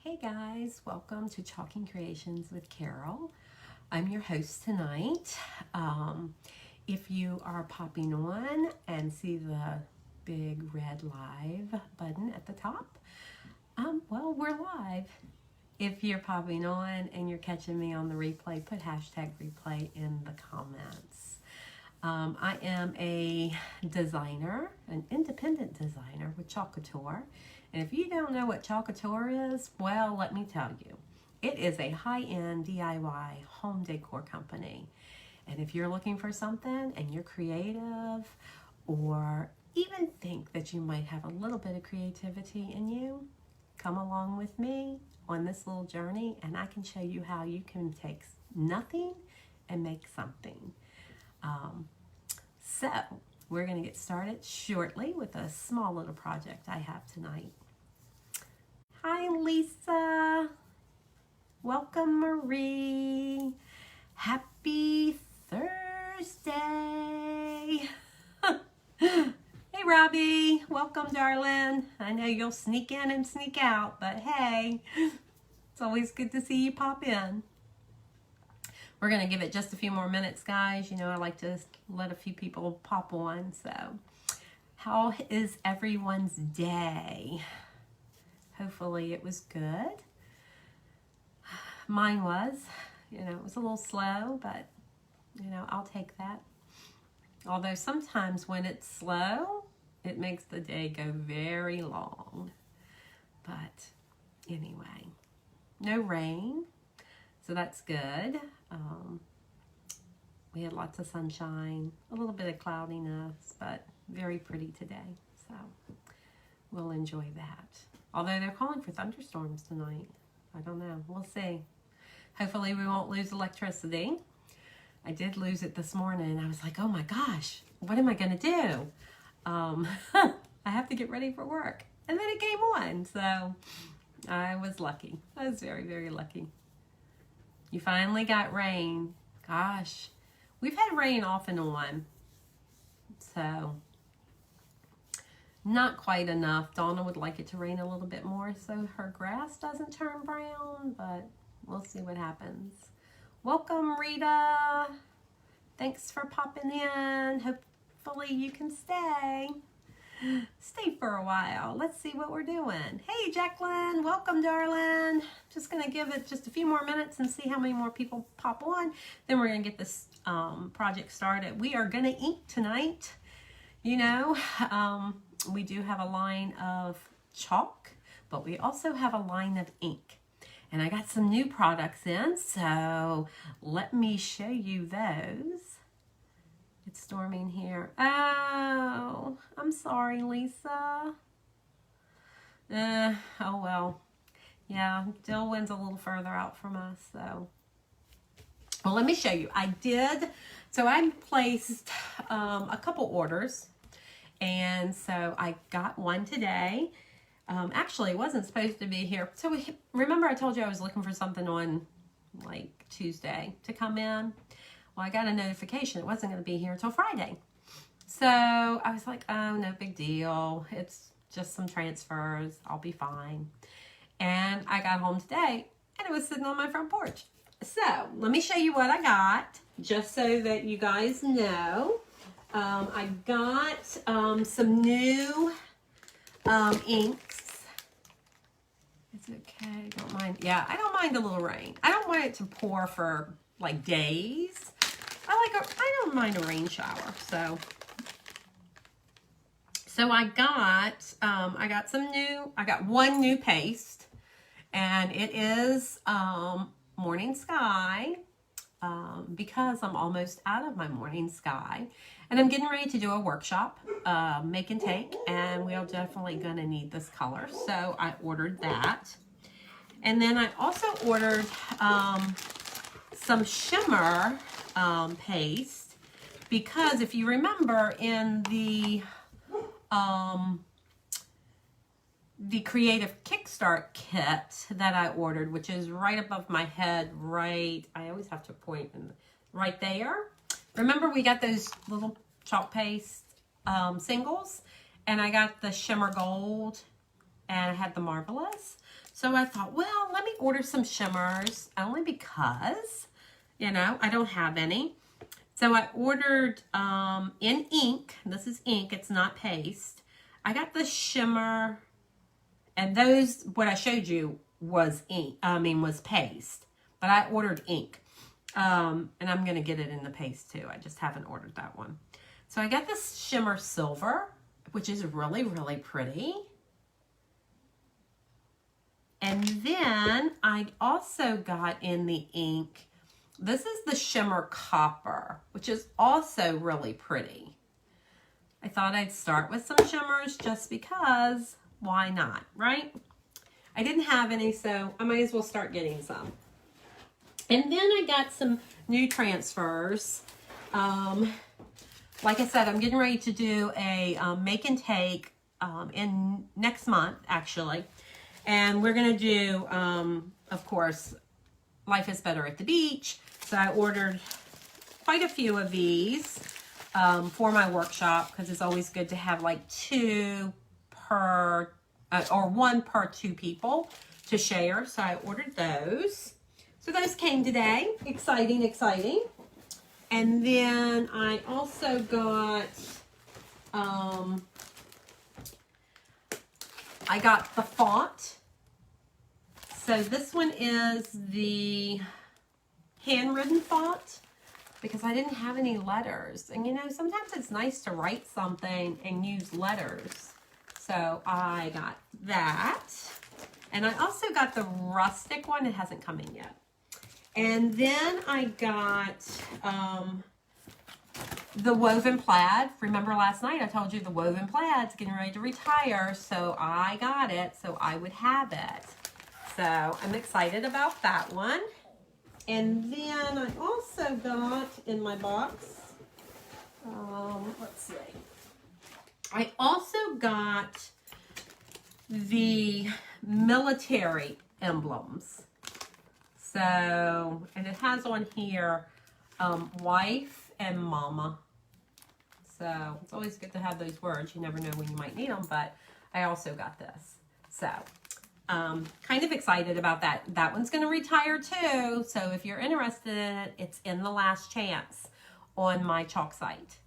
Hey guys, welcome to Chalking Creations with Carol. I'm your host tonight. If you are popping on and see the big red live button at the top, well, we're live. If you're popping on and you're catching me on the replay, put hashtag replay in the comments. I am a designer, an independent designer with Chalk Couture. And if you don't know what Chalk Couture is, well, let me tell you. It is a high-end DIY home decor company. And if you're looking for something and you're creative or even think that you might have a little bit of creativity in you, come along with me on this little journey and I can show you how you can take nothing and make something. So we're going to get started shortly with a small little project I have tonight. Hi, Lisa. Welcome, Marie. Happy Thursday. Hey, Robbie. Welcome, darling. I know you'll sneak in and sneak out, but hey, it's always good to see you pop in. We're going to give it just a few more minutes, guys. You know, I like to let a few people pop on. So, how is everyone's day? Hopefully it was good. Mine was. You know, it was a little slow, but, you know, I'll take that. Although sometimes when it's slow, it makes the day go very long. But anyway, no rain, so that's good. We had lots of sunshine, a little bit of cloudiness, but very pretty today. So we'll enjoy that. Although they're calling for thunderstorms tonight. I don't know. We'll see. Hopefully we won't lose electricity. I did lose it this morning. I was like, oh my gosh, what am I going to do? I have to get ready for work. And then it came on. So I was lucky. I was very, very lucky. You finally got rain. Gosh, we've had rain off and on. So not quite enough. Donna would like it to rain a little bit more so her grass doesn't turn brown, but we'll see what happens. Welcome, Rita. Thanks for popping in. Hopefully you can stay. Stay for a while. Let's see what we're doing. Hey, Jacqueline. Welcome, darling. Just going to give it just a few more minutes and see how many more people pop on. Then we're going to get this project started. We are going to ink tonight. You know, we do have a line of chalk, but we also have a line of ink. And I got some new products in, so let me show you those. It's storming here. Oh, I'm sorry, Lisa. Oh, well. Yeah, Dillwyn's a little further out from us, so. Well, let me show you. I placed a couple orders. And so I got one today. Actually, it wasn't supposed to be here. So remember I told you I was looking for something on like Tuesday to come in? Well, I got a notification it wasn't going to be here until Friday. So I was like, oh, no big deal. It's just some transfers. I'll be fine. And I got home today and it was sitting on my front porch. So let me show you what I got just so that you guys know. I got some new inks. It's okay, don't mind. Yeah, I don't mind a little rain. I don't want it to pour for like days. I don't mind a rain shower. So I got one new paste, and it is Morning Sky. Because I'm almost out of my Morning Sky and I'm getting ready to do a workshop, make and take, and we are definitely going to need this color. So I ordered that. And then I also ordered some shimmer paste because if you remember in the Creative Kickstart kit that I ordered, which is right above my head, I always have to point right there. Remember we got those little chalk paste singles, and I got the shimmer gold and I had the Marvelous. So I thought, well, let me order some shimmers only because, you know, I don't have any. So I ordered in ink. This is ink. It's not paste. I got the shimmer, and those, what I showed you was ink. Was paste. But I ordered ink. And I'm going to get it in the paste too. I just haven't ordered that one. So I got this shimmer silver, which is really, really pretty. And then I also got in the ink, this is the shimmer copper, which is also really pretty. I thought I'd start with some shimmers just because, why not, right? I didn't have any, so I might as well start getting some. And then I got some new transfers. Like I said, I'm getting ready to do a make and take in next month, actually. And we're going to do, of course, Life is Better at the Beach. So I ordered quite a few of these for my workshop because it's always good to have like 2 per, or 1 per 2 people to share. So I ordered those. So those came today. Exciting, exciting. And then I also got, I got the font. So this one is the handwritten font because I didn't have any letters. And you know, sometimes it's nice to write something and use letters. So I got that. And I also got the rustic one. It hasn't come in yet. And then I got the woven plaid. Remember last night I told you the woven plaid's getting ready to retire, so I got it so I would have it. So I'm excited about that one. And then I also got in my box, let's see. I also got the military emblems. So, and it has on here, wife and mama. So it's always good to have those words. You never know when you might need them, but I also got this. So, kind of excited about that. That one's going to retire too. So if you're interested in it, it's in the last chance on my chalk site.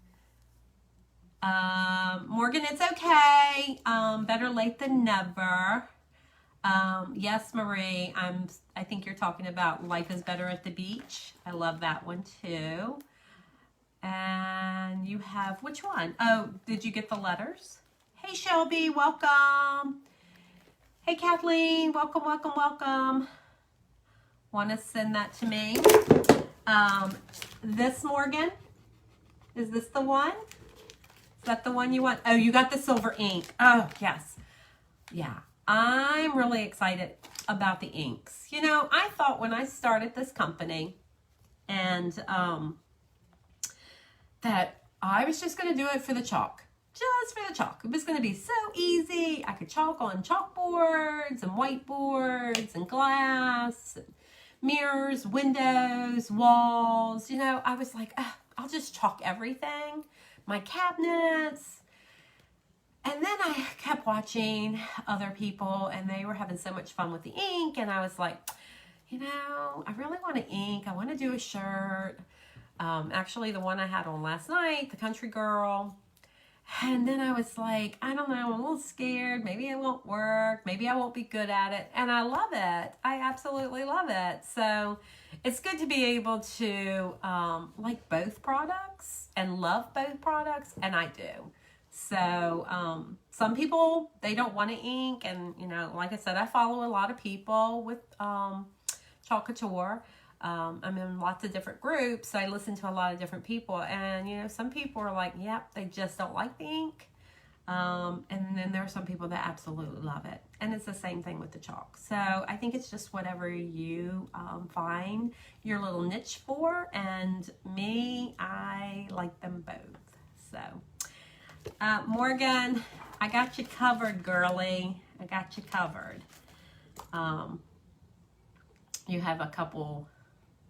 Morgan, it's okay. Better late than never. Yes, Marie, I think you're talking about Life is Better at the Beach. I love that one too. And you have, which one? Oh, did you get the letters? Hey, Shelby, welcome. Hey, Kathleen, welcome, welcome, welcome. Want to send that to me? This, Morgan, is this the one? Is that the one you want? Oh, you got the silver ink. Oh, yes. Yeah. I'm really excited about the inks. You know, I thought when I started this company and that I was just going to do it for the chalk. Just for the chalk. It was going to be so easy. I could chalk on chalkboards and whiteboards and glass, and mirrors, windows, walls. You know, I was like, I'll just chalk everything. My cabinets. And then I kept watching other people and they were having so much fun with the ink. And I was like, you know, I really want to ink. I want to do a shirt. Actually, the one I had on last night, the country girl. And then I was like, I don't know, I'm a little scared. Maybe it won't work. Maybe I won't be good at it. And I love it. I absolutely love it. So it's good to be able to like both products and love both products. And I do. So some people, they don't want to ink. And, you know, like I said, I follow a lot of people with Chalk Couture. I'm in lots of different groups. So I listen to a lot of different people. And, you know, some people are like, yep, they just don't like the ink. And then there are some people that absolutely love it. And it's the same thing with the chalk. So I think it's just whatever you find your little niche for. And me, I like them both. So... Morgan, I got you covered, girly. I got you covered. You have a couple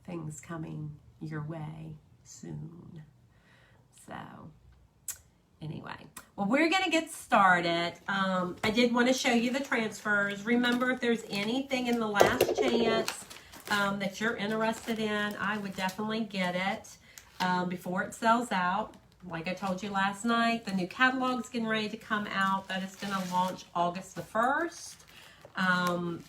things coming your way soon. So, anyway. Well, we're going to get started. I did want to show you the transfers. Remember, if there's anything in the last chance that you're interested in, I would definitely get it before it sells out. Like I told you last night, the new catalog's getting ready to come out. That is going to launch August the 1st.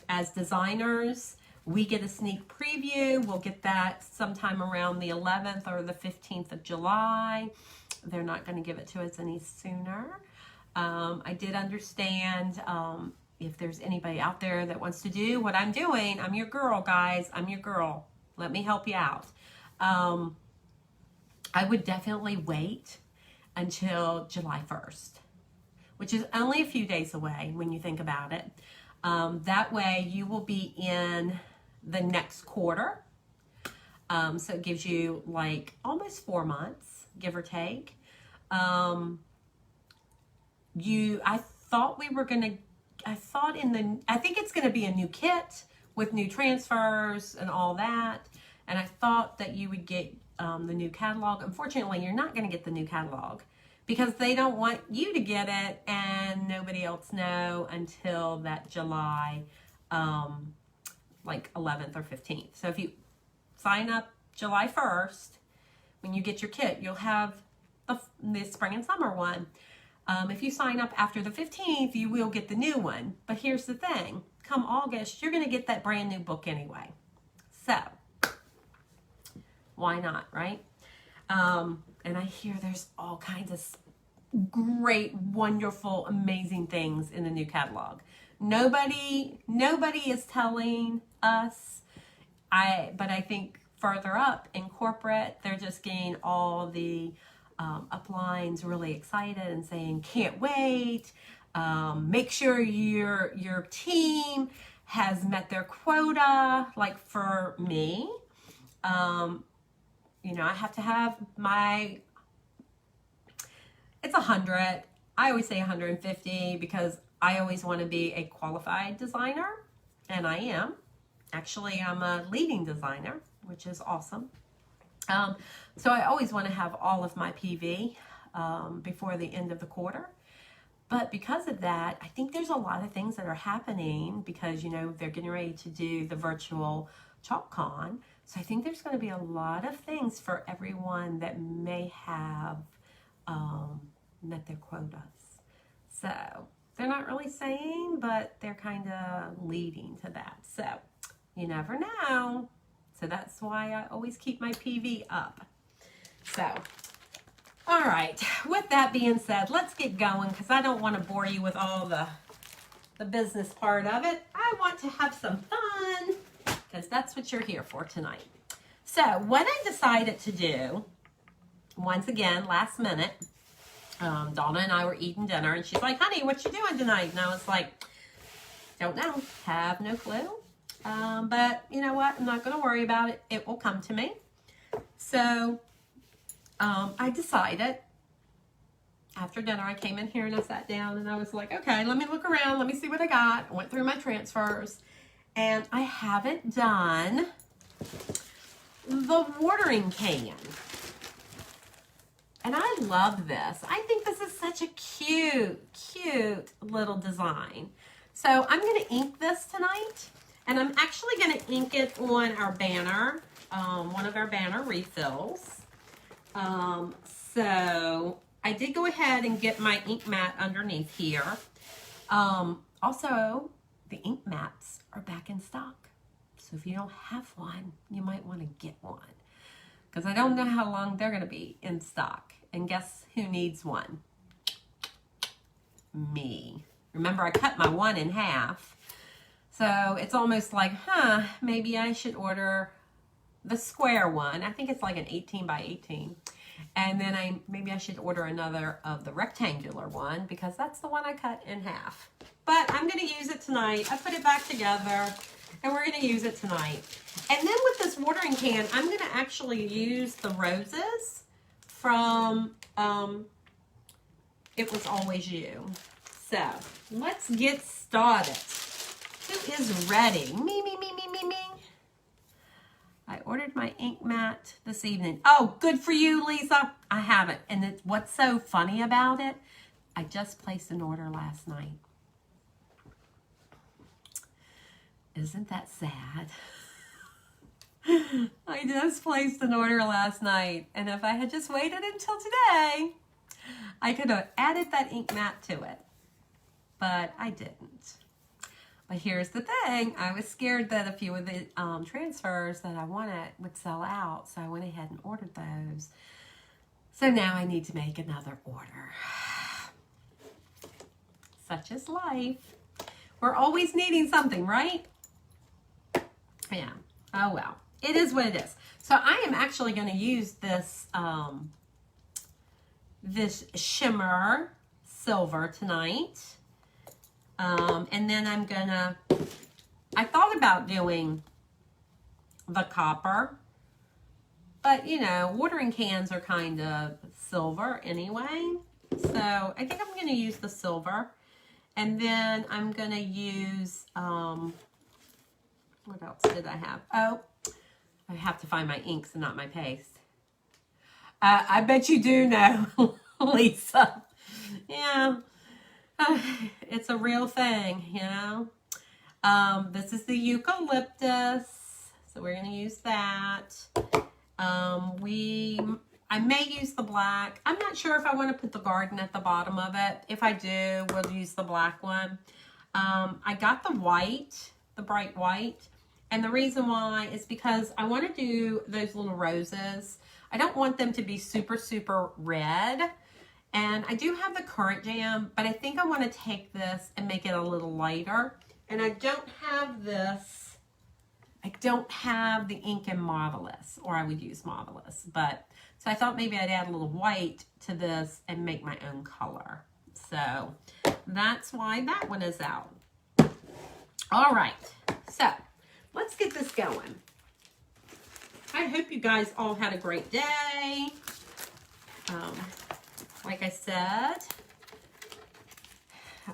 As designers, we get a sneak preview. We'll get that sometime around the 11th or the 15th of July. They're not going to give it to us any sooner. I did understand if there's anybody out there that wants to do what I'm doing, I'm your girl, guys. I'm your girl. Let me help you out. I would definitely wait until July 1st, which is only a few days away when you think about it. That way you will be in the next quarter. So it gives you like almost 4 months, give or take. I thought we were going to, I think it's going to be a new kit with new transfers and all that. And I thought that you would get the new catalog. Unfortunately, you're not going to get the new catalog because they don't want you to get it and nobody else know until that July, like 11th or 15th. So if you sign up July 1st, when you get your kit, you'll have the spring and summer one. If you sign up after the 15th, you will get the new one. But here's the thing. Come August, you're going to get that brand new book anyway. So, why not, right? And I hear there's all kinds of great, wonderful, amazing things in the new catalog. Nobody is telling us. But I think further up in corporate, they're just getting all the uplines really excited and saying, can't wait. Make sure your team has met their quota. Like for me, you know, I have to have it's 100. I always say 150 because I always want to be a qualified designer, and I am. Actually, I'm a leading designer, which is awesome. So I always want to have all of my PV before the end of the quarter. But because of that, I think there's a lot of things that are happening because, you know, they're getting ready to do the virtual Chalk Con. So I think there's going to be a lot of things for everyone that may have met their quotas. So they're not really saying, but they're kind of leading to that. So you never know. So that's why I always keep my PV up. So, all right. With that being said, let's get going because I don't want to bore you with all the business part of it. I want to have some fun because that's what you're here for tonight. So what I decided to do, once again, last minute, Donna and I were eating dinner and she's like, honey, what you doing tonight? And I was like, don't know, have no clue. But you know what? I'm not going to worry about it. It will come to me. So I decided after dinner, I came in here and I sat down and I was like, okay, let me look around. Let me see what I got. I went through my transfers and I haven't done the watering can. And I love this. I think this is such a cute little design. So I'm going to ink this tonight. And I'm actually going to ink it on our banner, one of our banner refills. So I did go ahead and get my ink mat underneath here. Also, the ink mats are back in stock. So if you don't have one, you might want to get one. Because I don't know how long they're going to be in stock. And guess who needs one? Me. Remember, I cut my one in half. So it's almost like, maybe I should order the square one. I think it's like an 18 by 18. And then maybe I should order another of the rectangular one because that's the one I cut in half. But I'm going to use it tonight. I put it back together and we're going to use it tonight. And then with this watering can, I'm going to actually use the roses from It Was Always You. So let's get started. Who is ready? Me. I ordered my ink mat this evening. Oh, good for you, Lisa. I haven't. And what's so funny about it, I just placed an order last night. Isn't that sad? I just placed an order last night, and if I had just waited until today, I could have added that ink mat to it, but I didn't. But here's the thing, I was scared that a few of the transfers that I wanted would sell out, so I went ahead and ordered those. So now I need to make another order. Such is life. We're always needing something, right? Yeah. Oh well. It is what it is. So I am actually going to use this this shimmer silver tonight. And then I'm gonna, I thought about doing the copper, but you know, watering cans are kind of silver anyway. So I think I'm gonna use the silver. And then I'm gonna use, what else did I have? Oh, I have to find my inks and not my paste. I bet you do know, Lisa. Yeah. It's a real thing, you know. This is the eucalyptus, so we're going to use that. I may use the black. I'm not sure if I want to put the garden at the bottom of it. If I do, we'll use the black one. I got the white, the bright white, and the reason why is because I want to do those little roses. I don't want them to be super, super red. And I do have the currant jam, but I think I want to take this and make it a little lighter. And I don't have this, I don't have the ink in Marvelous, or I would use Marvelous. But, so I thought maybe I'd add a little white to this and make my own color. So that's why that one is out. All right, so let's get this going. I hope you guys all had a great day. Like I said,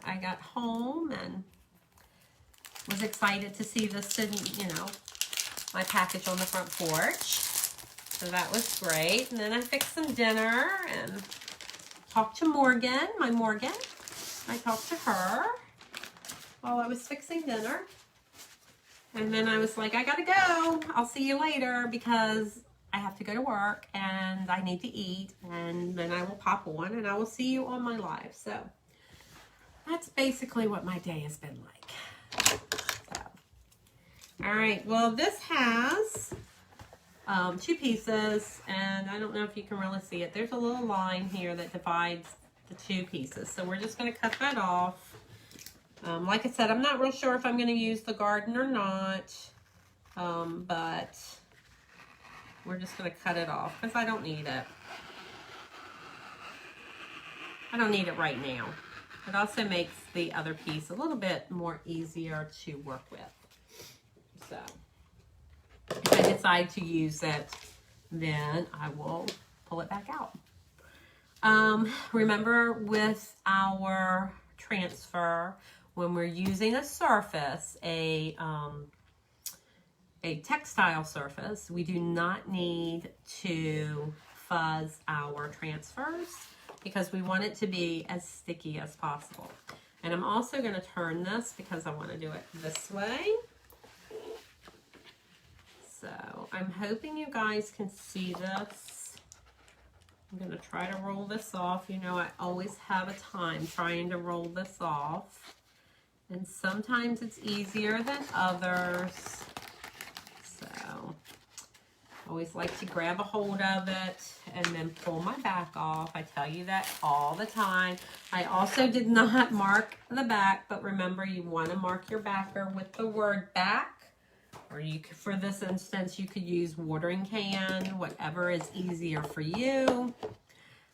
I got home and was excited to see this sitting, you know, my package on the front porch. So that was great. And then I fixed some dinner and talked to Morgan, my Morgan. I talked to her while I was fixing dinner. And then I was like, I gotta go. I'll see you later because I have to go to work and I need to eat, and then I will pop on and I will see you on my live. So that's basically what my day has been like. So, all right, well, this has two pieces, and I don't know if you can really see it. There's a little line here that divides the two pieces. So we're just going to cut that off. Like I said, I'm not real sure if I'm going to use the garden or not, but we're just going to cut it off because I don't need it. I don't need it right now. It also makes the other piece a little bit more easier to work with. So if I decide to use it, then I will pull it back out. Remember with our transfer, when we're using a surface, a textile surface, we do not need to fuzz our transfers because we want it to be as sticky as possible. And I'm also going to turn this because I want to do it this way. So I'm hoping you guys can see this. I'm going to try to roll this off. You know, I always have a time trying to roll this off. And sometimes it's easier than others. So I always like to grab a hold of it and then pull my back off. I tell you that all the time. I also did not mark the back, but remember, you want to mark your backer with the word back. Or you could, for this instance, you could use watering can, whatever is easier for you.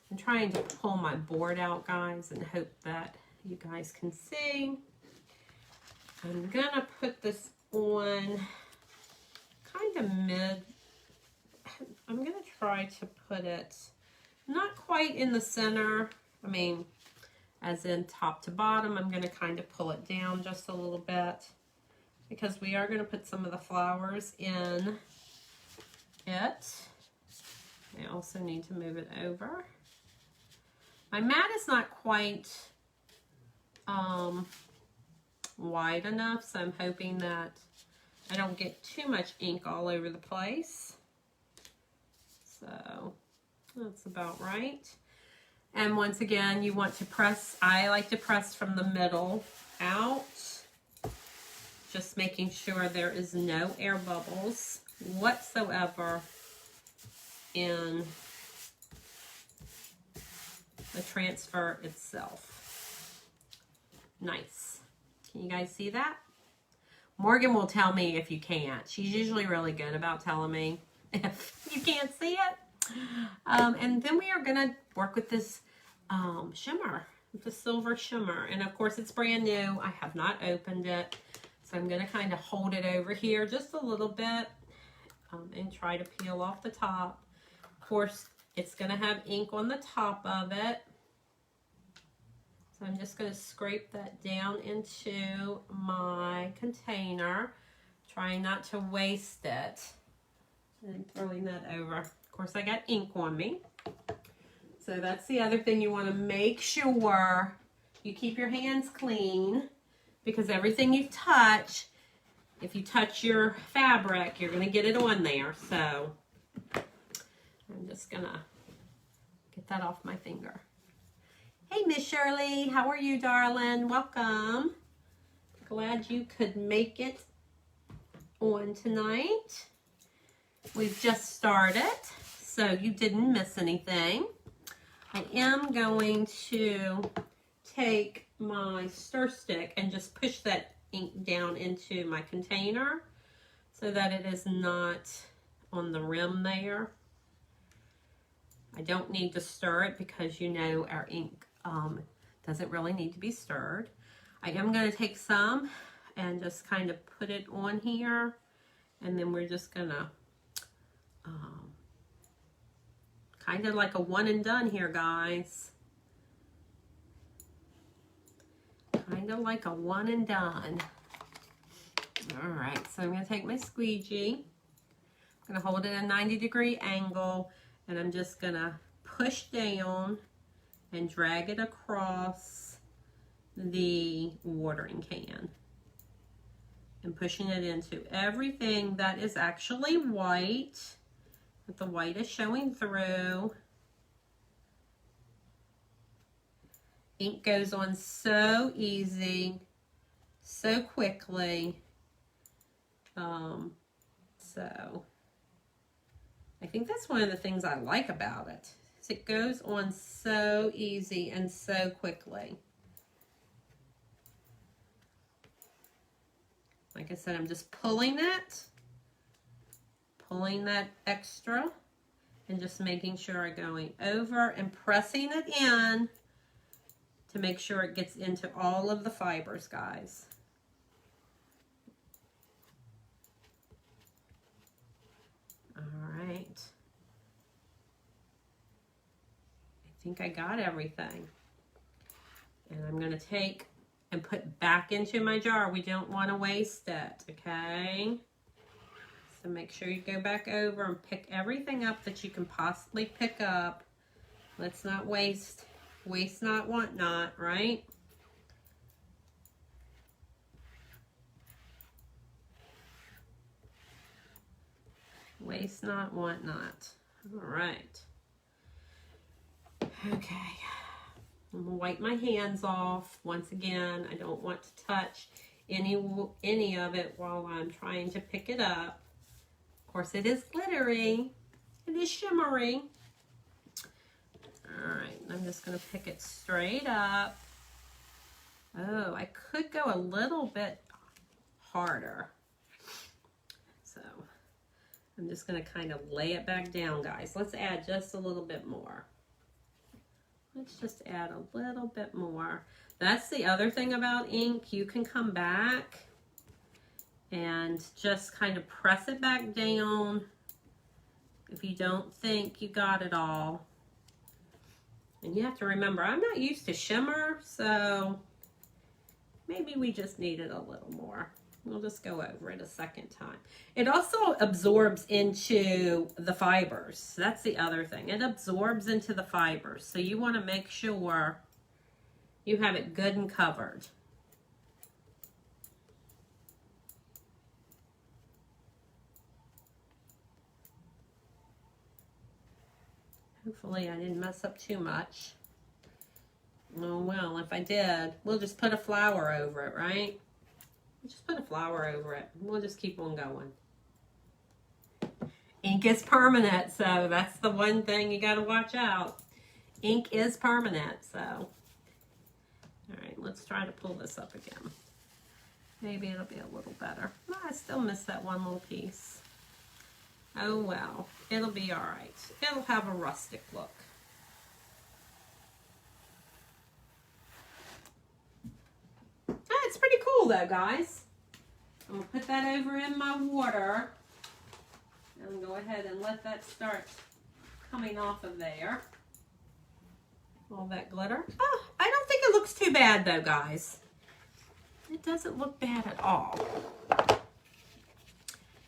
I'm trying to pull my board out, guys, and hope that you guys can see. I'm gonna put this on kind of mid. I'm gonna try to put it not quite in the center. I mean, as in top to bottom. I'm gonna kind of pull it down just a little bit because we are gonna put some of the flowers in it. I also need to move it over. My mat is not quite wide enough, so I'm hoping that I don't get too much ink all over the place. So that's about right. And once again, you want to press, I like to press from the middle out, just making sure there is no air bubbles whatsoever in the transfer itself. Nice. Can you guys see that? Morgan will tell me if you can't. She's usually really good about telling me if you can't see it. And then we are going to work with this shimmer, the silver shimmer. And of course it's brand new. I have not opened it. So I'm going to kind of hold it over here just a little bit and try to peel off the top. Of course, it's going to have ink on the top of it. So I'm just going to scrape that down into my container, trying not to waste it. And throwing that over. Of course, I got ink on me. So that's the other thing, you want to make sure you keep your hands clean, because everything you touch, if you touch your fabric, you're going to get it on there. So I'm just going to get that off my finger. Hey, Miss Shirley, how are you, darling? Welcome. Glad you could make it on tonight. We've just started, so you didn't miss anything. I am going to take my stir stick and just push that ink down into my container so that it is not on the rim there. I don't need to stir it because you know our ink doesn't really need to be stirred. I am going to take some and just kind of put it on here, and then we're just going to kind of like a one and done here, guys. Kind of like a one and done. All right, so I'm going to take my squeegee. I'm going to hold it at a 90-degree angle, and I'm just going to push down and drag it across the watering can. And pushing it into everything that is actually white, that the white is showing through. Ink goes on so easy, so quickly. So I think that's one of the things I like about it. It goes on so easy and so quickly. Like I said, I'm just pulling that extra and just making sure I'm going over and pressing it in to make sure it gets into all of the fibers, guys. All right. I think I got everything. And I'm going to take and put back into my jar. We don't want to waste it, okay? So make sure you go back over and pick everything up that you can possibly pick up. Let's not waste. Waste not, want not, right? Waste not, want not. All right. Okay. I'm gonna wipe my hands off. Once again, I don't want to touch any of it while I'm trying to pick it up. Of course, it is glittery. It is shimmery. All right, I'm just gonna pick it straight up. Oh, I could go a little bit harder. So I'm just gonna kind of lay it back down, guys. Let's add just a little bit more. Let's just add a little bit more. That's the other thing about ink. You can come back and just kind of press it back down if you don't think you got it all. And you have to remember, I'm not used to shimmer, so maybe we just needed a little more. We'll just go over it a second time. It also absorbs into the fibers. That's the other thing. It absorbs into the fibers. So you want to make sure you have it good and covered. Hopefully I didn't mess up too much. Oh well, if I did, we'll just put a flower over it, right? Just put a flower over it. We'll just keep on going. Ink is permanent, so that's the one thing you got to watch out. Ink is permanent, so. All right, let's try to pull this up again. Maybe it'll be a little better. Oh, I still missed that one little piece. Oh well, it'll be all right. It'll have a rustic look. It's pretty cool though, guys. I'm going to put that over in my water and go ahead and let that start coming off of there. All that glitter. Oh, I don't think it looks too bad though, guys. It doesn't look bad at all.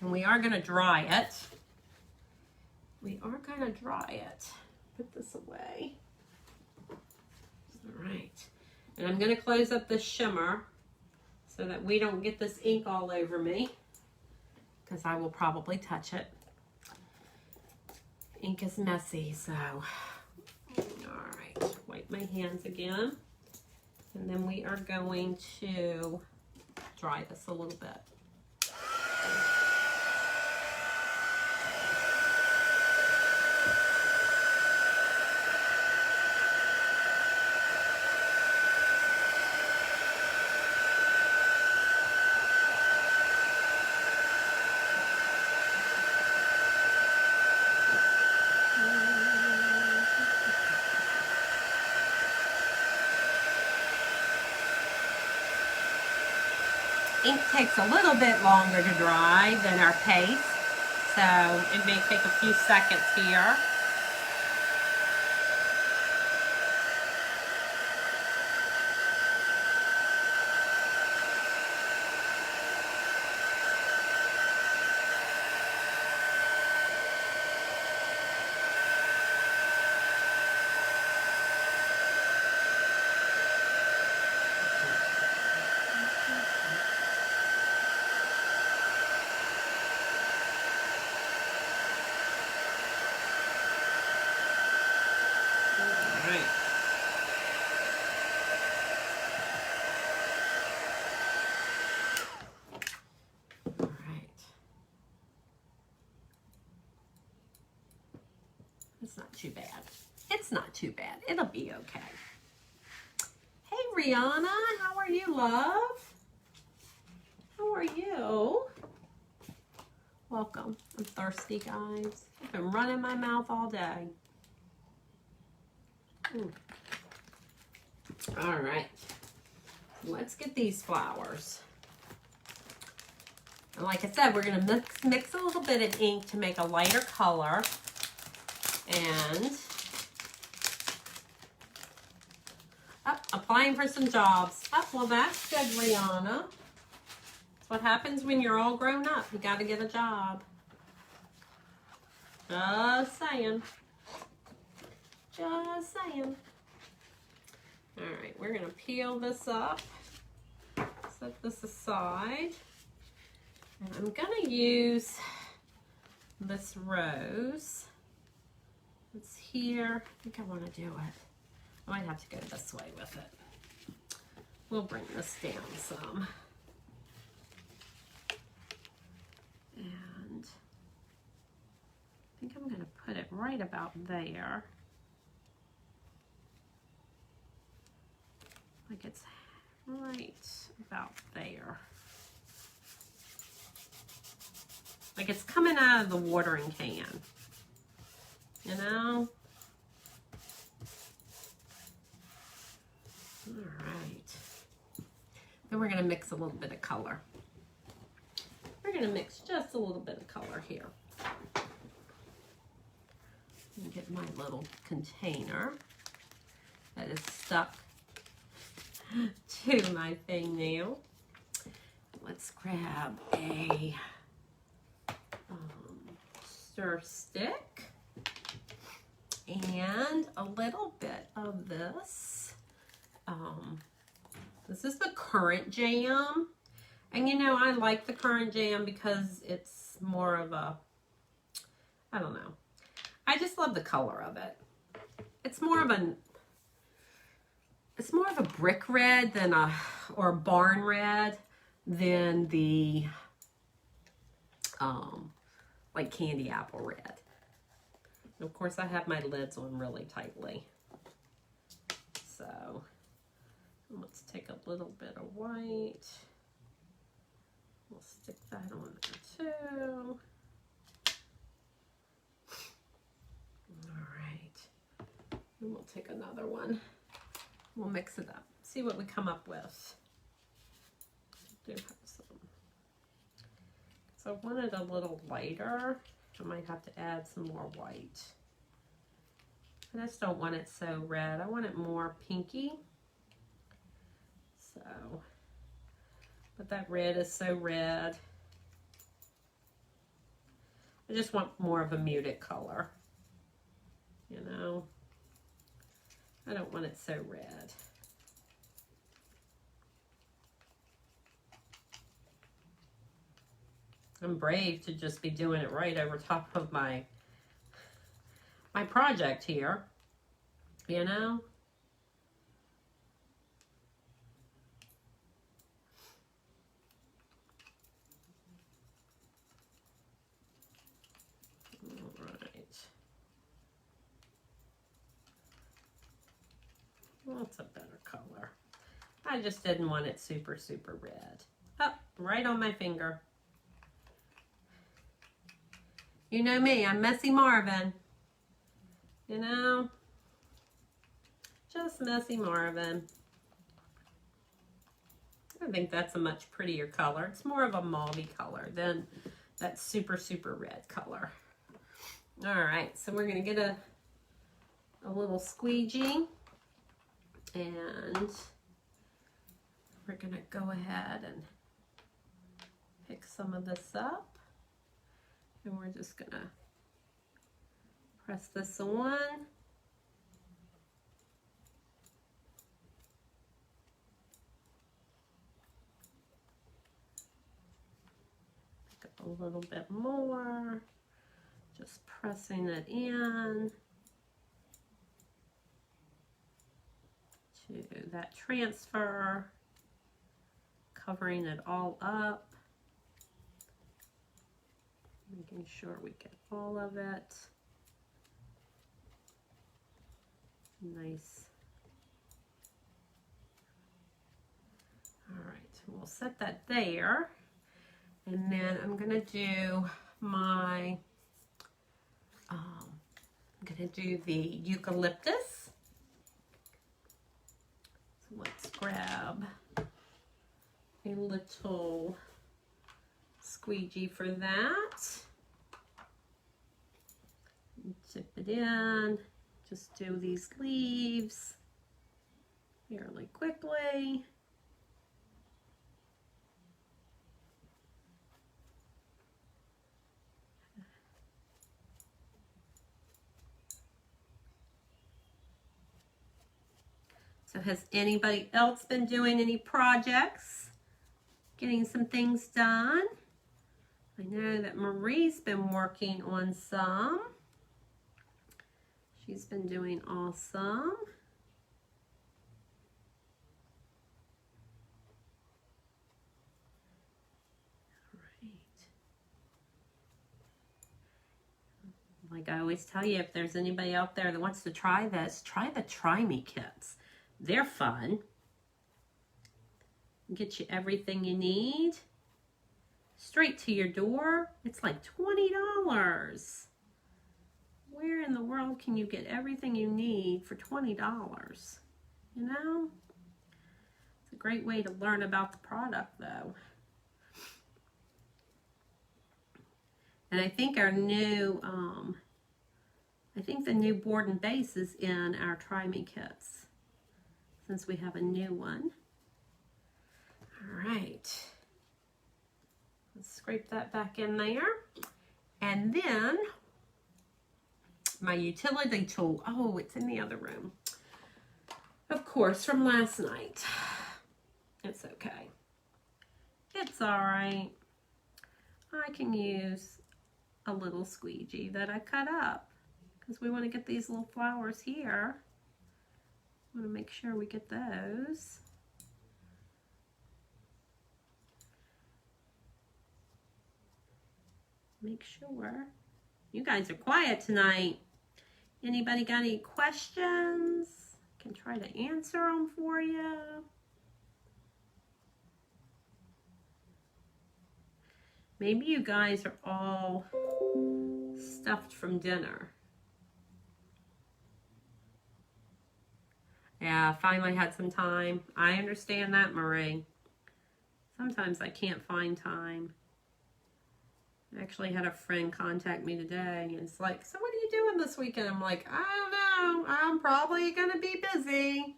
And we are going to dry it. We are going to dry it. Put this away. All right. And I'm going to close up this shimmer so that we don't get this ink all over me, because I will probably touch it. Ink is messy, so. All right, wipe my hands again. And then we are going to dry this a little bit. Ink takes a little bit longer to dry than our paste, so it may take a few seconds here. It's not too bad. It's not too bad. It'll be okay. Hey, Rihanna. How are you, love? How are you? Welcome. I'm thirsty, guys. I've been running my mouth all day. All right. Let's get these flowers. And like I said, we're going to mix a little bit of ink to make a lighter color. And applying for some jobs. Well, that's good, Rihanna. That's what happens when you're all grown up. You got to get a job. Just saying. Just saying. All right, we're going to peel this up. Set this aside. And I'm going to use this rose. It's here. I think I want to do it. I might have to go this way with it. We'll bring this down some. And I think I'm going to put it right about there. Like it's right about there. Like it's coming out of the watering can. You know? All right. Then we're going to mix a little bit of color. We're going to mix just a little bit of color here. And get my little container that is stuck to my thing now. let's grab a stir stick and a little bit of this. This is the currant jam. And you know, I like the currant jam because it's more of a, I don't know. I just love the color of it. It's more of a brick red than or a barn red than the like candy apple red. And of course I have my lids on really tightly. So let's take a little bit of white. We'll stick that on there too. All right. And we'll take another one. We'll mix it up. See what we come up with. Do have some. So I want it a little lighter. I might have to add some more white. I just don't want it so red. I want it more pinky. So, but that red is so red. I just want more of a muted color. You know, I don't want it so red. I'm brave to just be doing it right over top of my project here, you know. All right. Well, that's a better color. I just didn't want it super, super red. Oh, right on my finger. You know me, I'm Messy Marvin. You know, just Messy Marvin. I think that's a much prettier color. It's more of a mauvey color than that super, super red color. All right, so we're gonna get a little squeegee and we're gonna go ahead and pick some of this up. And we're just gonna press this on. Pick up a little bit more. Just pressing it in to that transfer, covering it all up. Making sure we get all of it. Nice. All right, we'll set that there. And then I'm gonna do my, I'm gonna do the eucalyptus. So let's grab a little squeegee for that. Dip it in. Just do these leaves fairly quickly. So has anybody else been doing any projects? Getting some things done? I know that Marie's been working on some. She's been doing awesome. Like I always tell you, if there's anybody out there that wants to try this, try the Try Me kits. They're fun. Get you everything you need straight to your door. It's like $20. Where in the world can you get everything you need for $20? You know? It's a great way to learn about the product though. And I think our new, I think the new board and base is in our Try Me kits, since we have a new one. All right. Scrape that back in there. And then my utility tool. Oh, it's in the other room. Of course, from last night. It's okay. It's all right. I can use a little squeegee that I cut up because we want to get these little flowers here. I want to make sure we get those. Make sure. You guys are quiet tonight. Anybody got any questions? I can try to answer them for you. Maybe you guys are all stuffed from dinner. Yeah, finally had some time. I understand that, Marie. Sometimes I can't find time. I actually had a friend contact me today and it's like, so what are you doing this weekend? I'm like, I don't know. I'm probably going to be busy.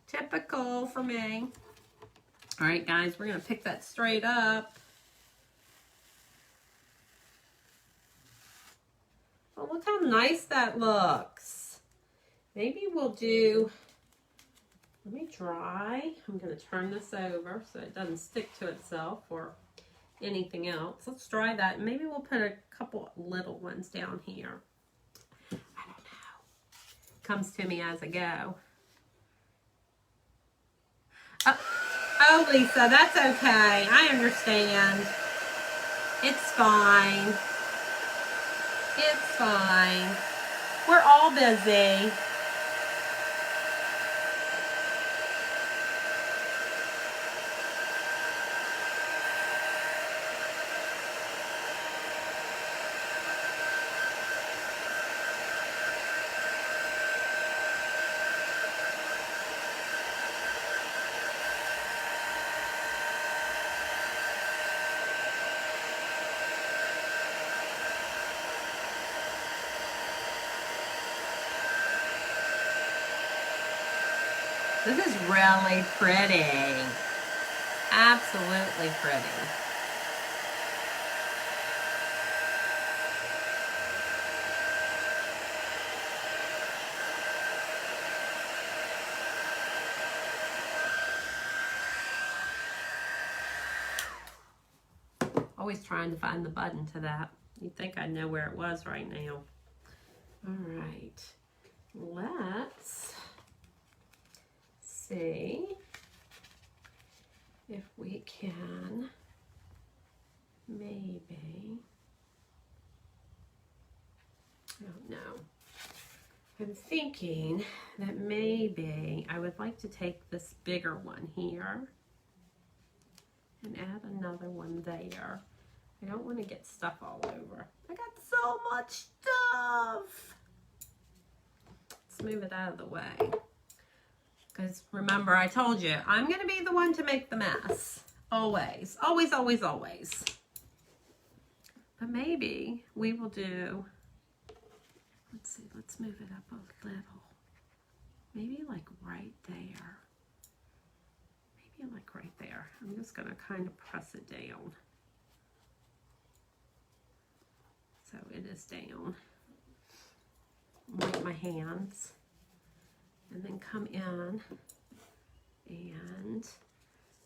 Typical for me. All right, guys, we're going to pick that straight up. Oh, look how nice that looks. Maybe we'll do, let me dry. I'm going to turn this over so it doesn't stick to itself or anything else. Let's dry that. And maybe we'll put a couple little ones down here. I don't know. Comes to me as I go. Oh, Lisa, that's okay. I understand. It's fine. It's fine. We're all busy. This is really pretty. Absolutely pretty. Always trying to find the button to that. You'd think I'd know where it was right now. All right. Let's see if we can maybe, I don't know. I'm thinking that maybe I would like to take this bigger one here and add another one there. I don't want to get stuff all over. I got so much stuff. Let's move it out of the way. Because remember, I told you, I'm going to be the one to make the mess. Always. Always, always, always. But maybe we will do, let's see, let's move it up a little. Maybe like right there. Maybe like right there. I'm just going to kind of press it down. So it is down. Wipe my hands. And then come in and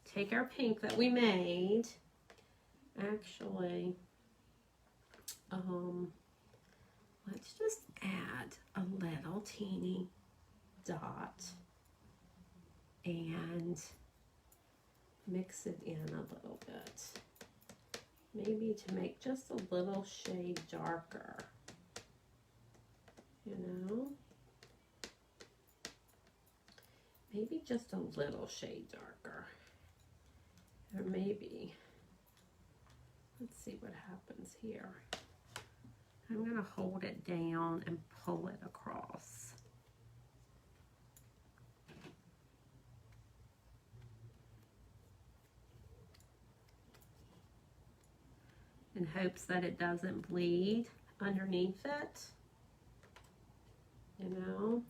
take our pink that we made. Actually, let's just add a little teeny dot and mix it in a little bit. Maybe to make just a little shade darker, you know? Maybe just a little shade darker. Or maybe, let's see what happens here. I'm going to hold it down and pull it across. In hopes that it doesn't bleed underneath it, you know.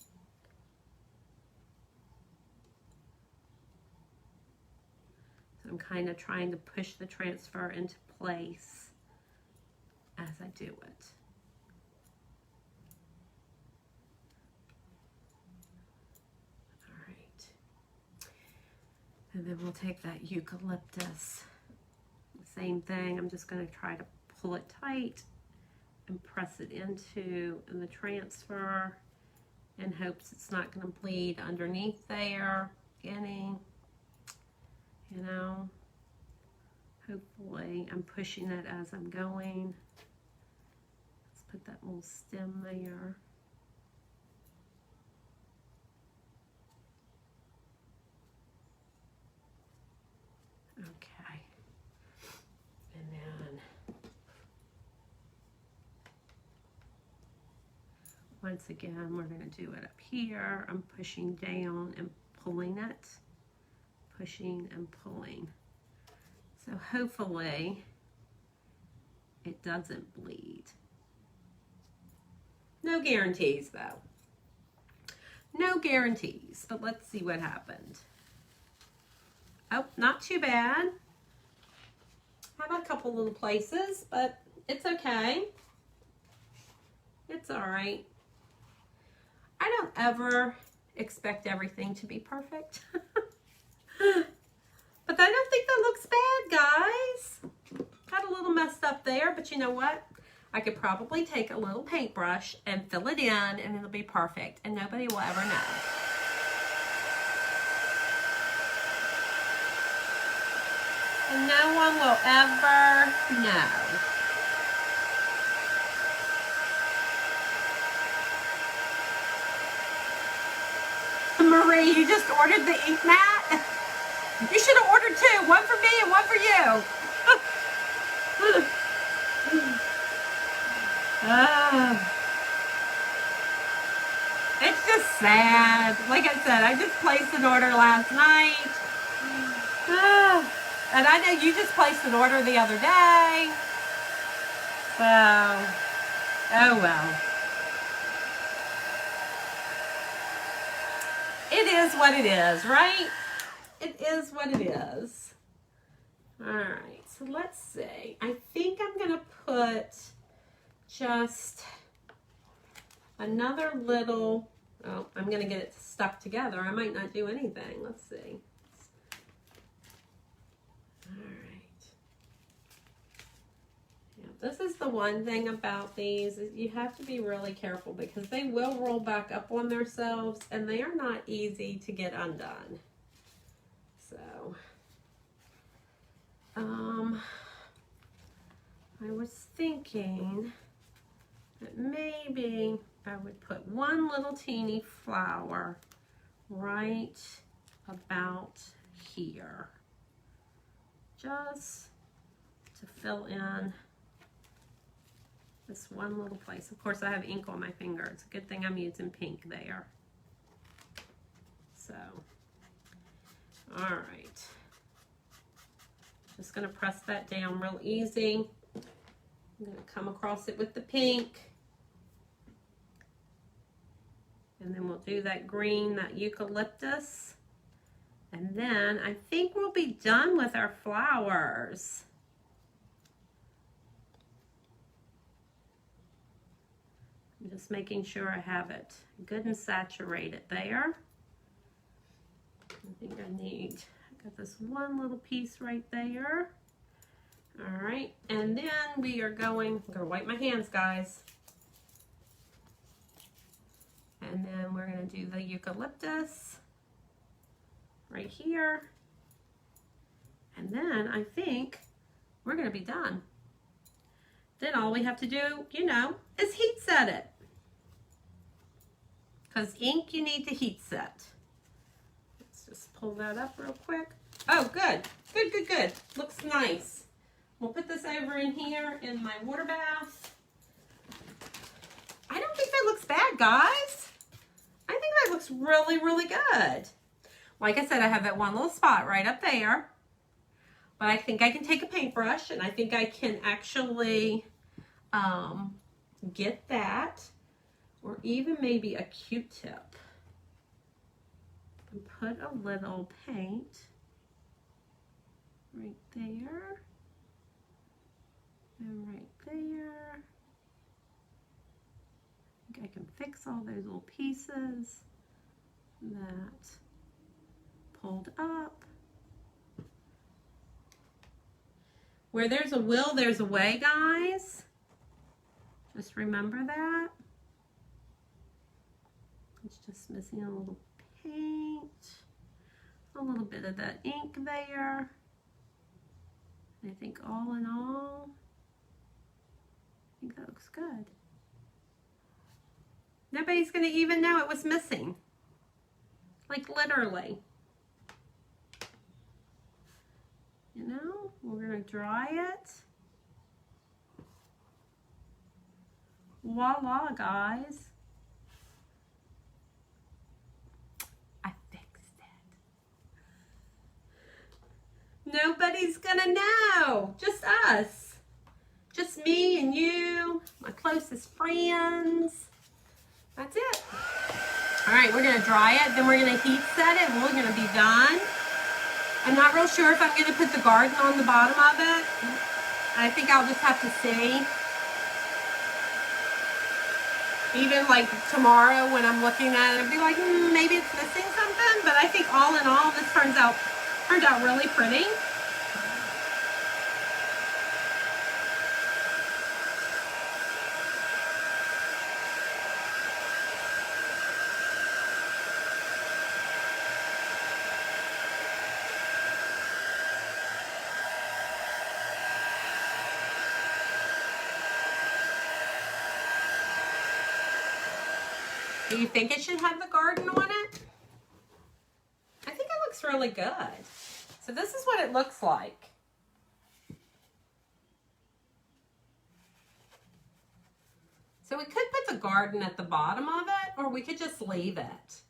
So I'm kind of trying to push the transfer into place as I do it. All right. And then we'll take that eucalyptus. Same thing, I'm just going to try to pull it tight and press it into the transfer in hopes it's not going to bleed underneath there any, you know. Hopefully I'm pushing it as I'm going. Let's put that little stem there. Okay. And then once again, we're going to do it up here. I'm pushing down and pulling it. Pushing and pulling. So hopefully it doesn't bleed. No guarantees though. No guarantees, but let's see what happened. Oh, not too bad. I have a couple little places, but it's okay. It's all right. I don't ever expect everything to be perfect. But I don't think that looks bad, guys. Got a little messed up there, but you know what? I could probably take a little paintbrush and fill it in, and it'll be perfect, and nobody will ever know. And no one will ever know. Marie, you just ordered the ink mat? You should have ordered two. One for me and one for you. It's just sad. Like I said, I just placed an order last night. And I know you just placed an order the other day. So, oh well. It is what it is, right? It is what it is. All right, so let's see. I think I'm going to put just another little, oh, I'm going to get it stuck together. I might not do anything. Let's see. All right. Yeah, this is the one thing about these is you have to be really careful because they will roll back up on themselves and they are not easy to get undone. So, I was thinking that maybe I would put one little teeny flower right about here, just to fill in this one little place. Of course, I have ink on my finger. It's a good thing I'm using pink there. So, all right. Just going to press that down real easy. I'm going to come across it with the pink. And then we'll do that green, that eucalyptus. And then I think we'll be done with our flowers. I'm just making sure I have it good and saturated there. I think I got this one little piece right there. All right, and then we are I'm gonna wipe my hands, guys. And then we're gonna do the eucalyptus right here. And then I think we're gonna be done. Then all we have to do, you know, is heat set it. Because ink you need to heat set. Let's just pull that up real quick. Oh, good. Good, good, good. Looks nice. We'll put this over in here in my water bath. I don't think that looks bad, guys. I think that looks really, really good. Like I said, I have that one little spot right up there. But I think I can take a paintbrush and I think I can actually get that. Or even maybe a Q-tip. And put a little paint right there. fix all those little pieces that pulled up. Where there's a will, there's a way, guys. Just remember that. It's just missing a little paint, a little bit of that ink there. I think all in all, I think that looks good. Nobody's going to even know it was missing. Like literally. You know, we're going to dry it. Voila, guys. I fixed it. Nobody's going to know. Just us. Just me and you, my closest friends. That's it. All right, we're going to dry it. Then we're going to heat set it. And we're going to be done. I'm not real sure if I'm going to put the garden on the bottom of it. I think I'll just have to see. Even like tomorrow when I'm looking at it, I'll be like, maybe it's missing something. But I think all in all, this turned out really pretty. Do you think it should have the garden on it? I think it looks really good. So this is what it looks like. So we could put the garden at the bottom of it, or we could just leave it.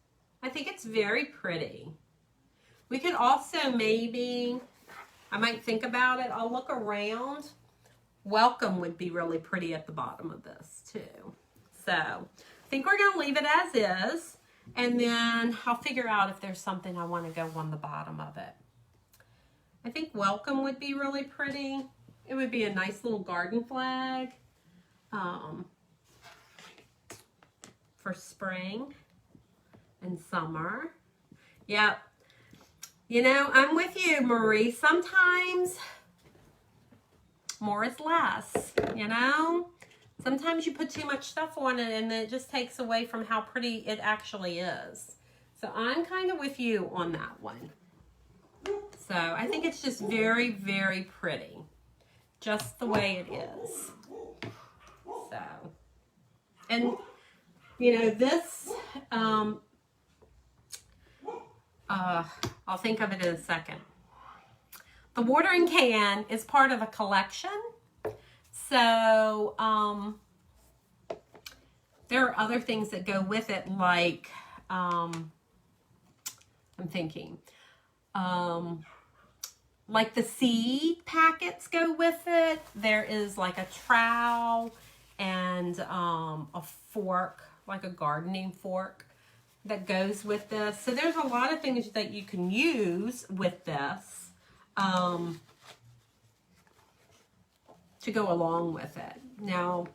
I think it's very pretty. We could also maybe, I might think about it, I'll look around. Welcome would be really pretty at the bottom of this too. So I think we're going to leave it as is, and then I'll figure out if there's something I want to go on the bottom of it. I think welcome would be really pretty. It would be a nice little garden flag for spring and summer. Yep. You know, I'm with you, Marie. Sometimes more is less, you know? Sometimes you put too much stuff on it and it just takes away from how pretty it actually is. So I'm kind of with you on that one. So I think it's just very, very pretty. Just the way it is. So, and you know, this, I'll think of it in a second. The watering can is part of a collection. So, there are other things that go with it, like, I'm thinking, like the seed packets go with it. There is like a trowel and a fork, like a gardening fork that goes with this. So there's a lot of things that you can use with this to go along with it. Now,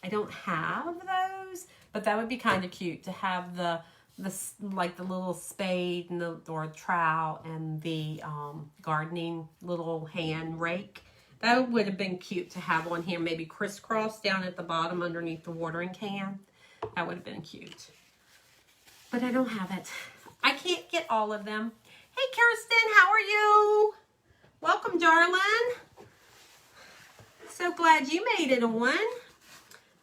I don't have those, but that would be kind of cute to have the like the little spade and or trowel and the gardening little hand rake. That would have been cute to have on here, maybe crisscross down at the bottom underneath the watering can. That would have been cute. But I don't have it. I can't get all of them. Hey, Kirsten, how are you? Welcome, darling. So glad you made it on.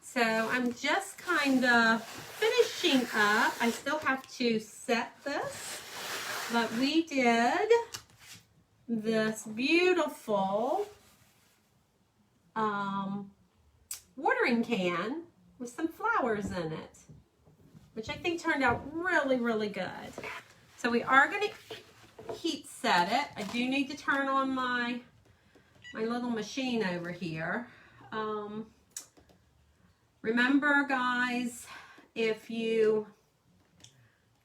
So I'm just kind of finishing up. I still have to set this, but we did this beautiful watering can with some flowers in it, which I think turned out really, really good. So we are going to heat set it. I do need to turn on my little machine over here. Remember, guys, if you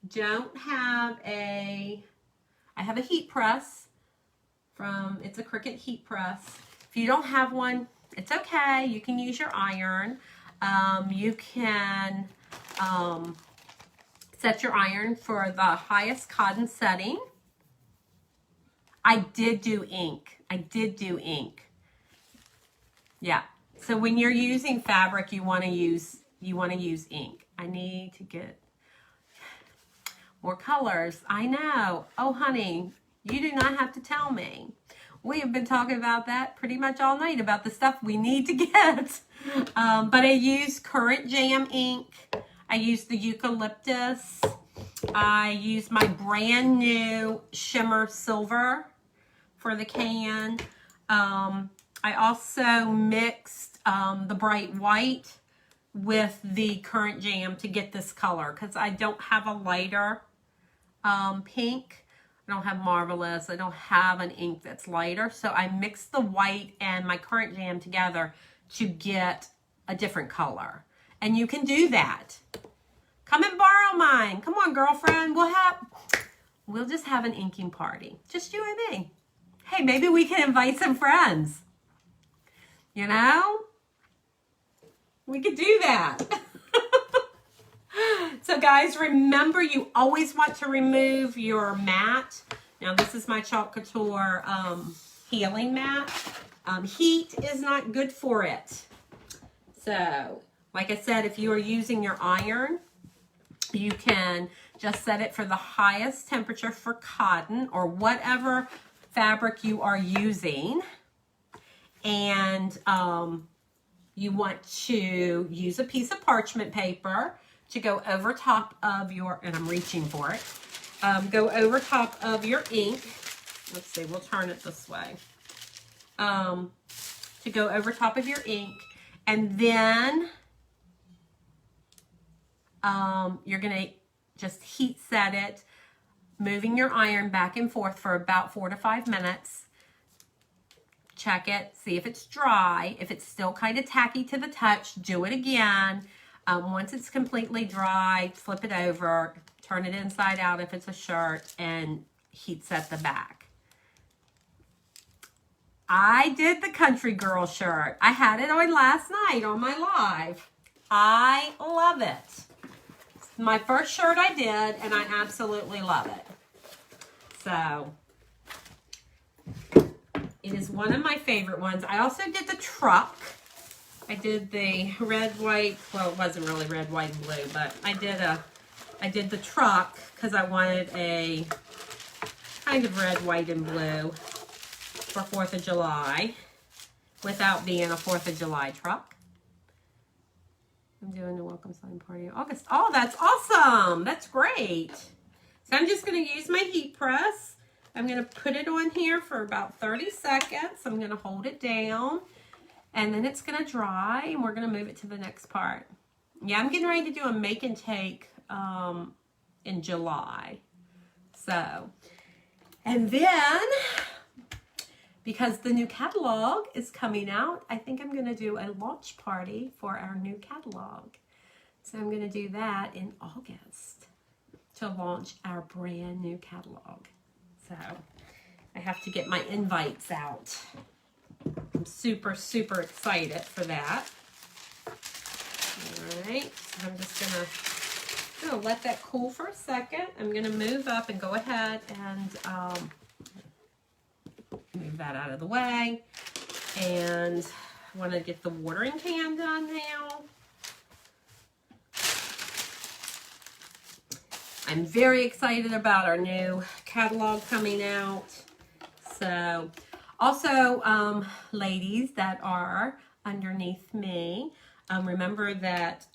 don't have I have a heat press it's a Cricut heat press. If you don't have one, it's okay. You can use your iron. You can set your iron for the highest cotton setting. I did do ink. Yeah. So when you're using fabric, you want to use ink. I need to get more colors. I know. Oh, honey, you do not have to tell me. We have been talking about that pretty much all night, about the stuff we need to get. But I use Current Jam ink. I use the eucalyptus. I use my brand new shimmer silver for the can. I also mixed the bright white with the Current Jam to get this color, because I don't have a lighter pink. I don't have Marvelous. I don't have an ink that's lighter. So I mixed the white and my Current Jam together to get a different color. And you can do that. Come and borrow mine. Come on, girlfriend. We'll just have an inking party. Just you and me. Hey, maybe we can invite some friends. You know? We could do that. So guys, remember, you always want to remove your mat. Now this is my Chalk Couture healing mat. Heat is not good for it. So, like I said, if you are using your iron, you can just set it for the highest temperature for cotton or whatever fabric you are using. And you want to use a piece of parchment paper to go over top of your, and I'm reaching for it, go over top of your ink. Let's see, we'll turn it this way. To go over top of your ink, and then you're going to just heat set it, moving your iron back and forth for about 4 to 5 minutes. Check it, see if it's dry. If it's still kind of tacky to the touch, do it again. Once it's completely dry, flip it over, turn it inside out if it's a shirt, and heat set the back. I did the Country Girl shirt. I had it on last night on my live. I love it. It's my first shirt I did, and I absolutely love it. So it is one of my favorite ones. I also did the truck. I did the red, white, well, it wasn't really red, white, and blue, but I did the truck because I wanted a kind of red, white, and blue for 4th of July without being a 4th of July truck. I'm doing the welcome sign party in August. Oh, that's awesome. That's great. So I'm just going to use my heat press. I'm going to put it on here for about 30 seconds. I'm going to hold it down. And then it's going to dry, and we're going to move it to the next part. Yeah, I'm getting ready to do a make and take in July. So, and then, because the new catalog is coming out, I think I'm going to do a launch party for our new catalog. So I'm going to do that in August to launch our brand new catalog. So I have to get my invites out. I'm super, super excited for that. All right, so I'm just gonna let that cool for a second. I'm gonna move up and go ahead and move that out of the way. And I want to get the watering can done now. I'm very excited about our new catalog coming out. So, also, ladies that are underneath me, remember that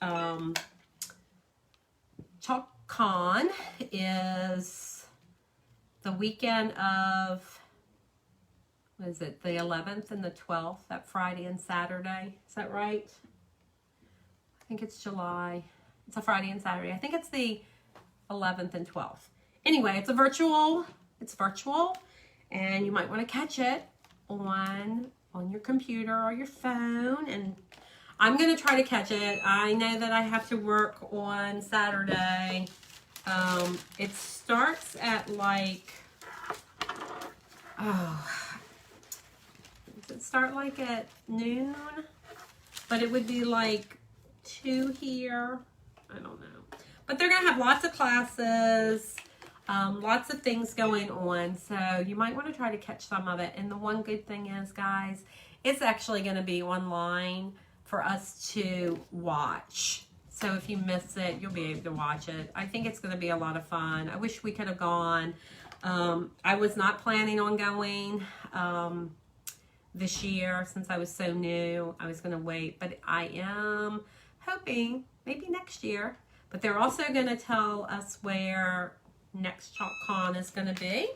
Chalk Con is the weekend of, what is it, the 11th and the 12th, that Friday and Saturday. Is that right? I think it's July. It's a Friday and Saturday. I think it's the 11th and 12th. Anyway, it's virtual, and you might want to catch it on your computer or your phone, and I'm going to try to catch it. I know that I have to work on Saturday. It starts at like, does it start like at noon? But it would be like 2 here. I don't know. But they're going to have lots of classes, lots of things going on. So you might want to try to catch some of it. And the one good thing is, guys, it's actually going to be online for us to watch. So if you miss it, you'll be able to watch it. I think it's going to be a lot of fun. I wish we could have gone. I was not planning on going this year since I was so new. I was going to wait, but I am hoping maybe next year. But they're also going to tell us where next ChalkCon is going to be.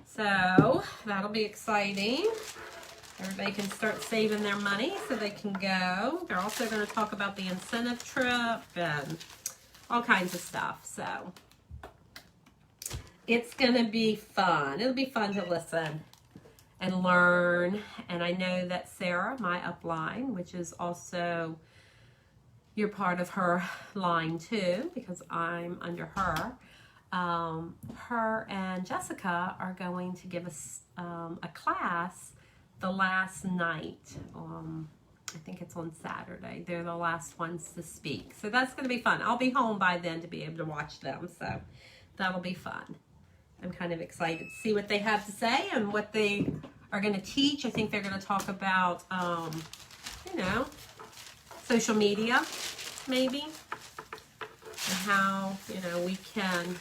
So that'll be exciting. Everybody can start saving their money so they can go. They're also going to talk about the incentive trip and all kinds of stuff. So it's going to be fun. It'll be fun to listen and learn. And I know that Sarah, my upline, which is also, you're part of her line too, because I'm under her. Her and Jessica are going to give us a class the last night. I think it's on Saturday. They're the last ones to speak. So that's going to be fun. I'll be home by then to be able to watch them. So that'll be fun. I'm kind of excited to see what they have to say and what they are going to teach. I think they're going to talk about, you know, social media, maybe, and how, you know, we can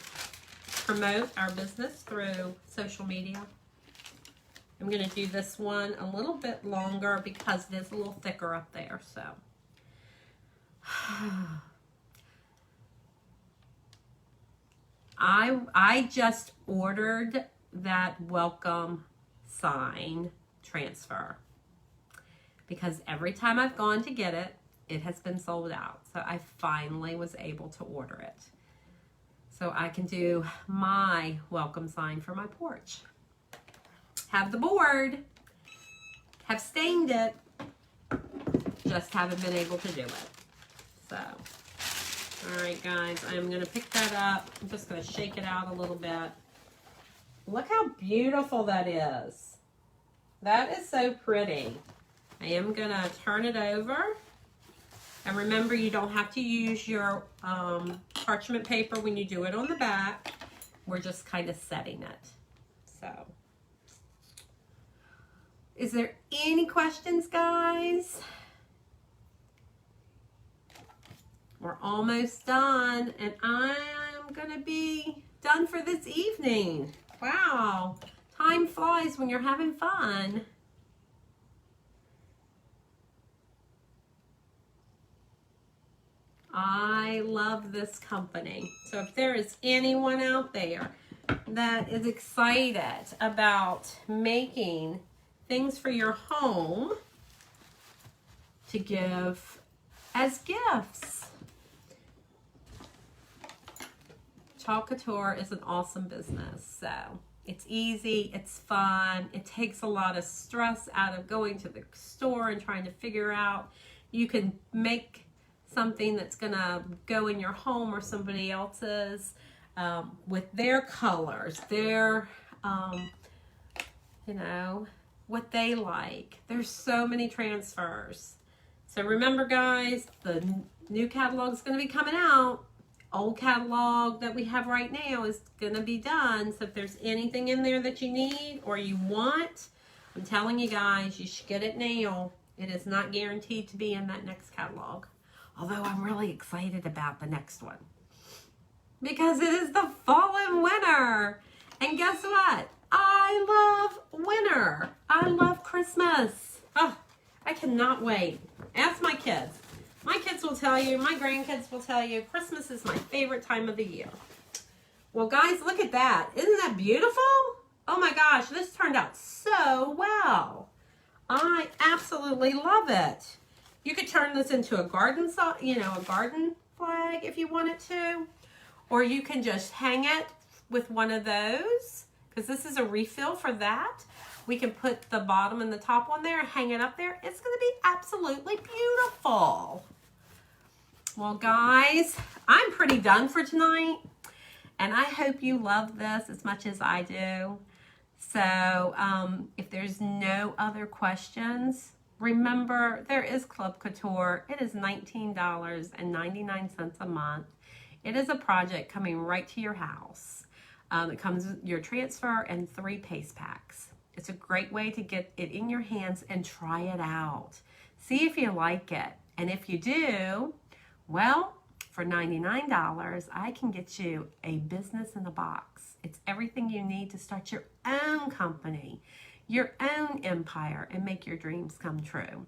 promote our business through social media. I'm going to do this one a little bit longer because it is a little thicker up there. So I just ordered that welcome sign transfer because every time I've gone to get it, it has been sold out. So I finally was able to order it. So I can do my welcome sign for my porch. Have the board, have stained it, just haven't been able to do it. So, all right, guys, I'm going to pick that up. I'm just going to shake it out a little bit. Look how beautiful that is. That is so pretty. I am going to turn it over. And remember, you don't have to use your parchment paper when you do it on the back. We're just kind of setting it. So, is there any questions, guys? We're almost done, and I'm gonna be done for this evening. Wow, time flies when you're having fun. I love this company. So if there is anyone out there that is excited about making things for your home to give as gifts, Chalk Couture is an awesome business. So it's easy, it's fun, it takes a lot of stress out of going to the store and trying to figure out. You can make something that's gonna go in your home or somebody else's with their colors, their you know, what they like. There's so many transfers. So remember, guys, the new catalog is going to be coming out. Old catalog that we have right now is going to be done. So if there's anything in there that you need or you want, I'm telling you guys, you should get it now. It is not guaranteed to be in that next catalog. Although I'm really excited about the next one, because it is the fall and winter. And guess what? I love winter. I love Christmas. Oh, I cannot wait. Ask my kids. My kids will tell you, my grandkids will tell you, Christmas is my favorite time of the year. Well, guys, look at that. Isn't that beautiful? Oh my gosh, this turned out so well. I absolutely love it. You could turn this into a garden, a garden flag if you wanted to. Or you can just hang it with one of those, because this is a refill for that. We can put the bottom and the top one there, hang it up there. It's going to be absolutely beautiful. Well, guys, I'm pretty done for tonight. And I hope you love this as much as I do. So if there's no other questions, Remember, there is Chalk Couture. It is $19.99 a month. It is a project coming right to your house. It comes with your transfer and 3 paste packs. It's a great way to get it in your hands and try it out. See if you like it. And if you do, well, for $99, I can get you a business in a box. It's everything you need to start your own company, your own empire, and make your dreams come true.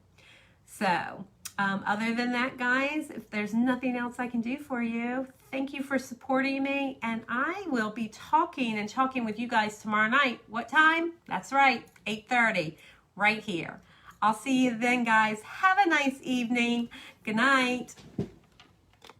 So, other than that, guys, if there's nothing else I can do for you, thank you for supporting me, and I will be talking and talking with you guys tomorrow night. What time? That's right, 8:30, right here. I'll see you then, guys. Have a nice evening. Good night.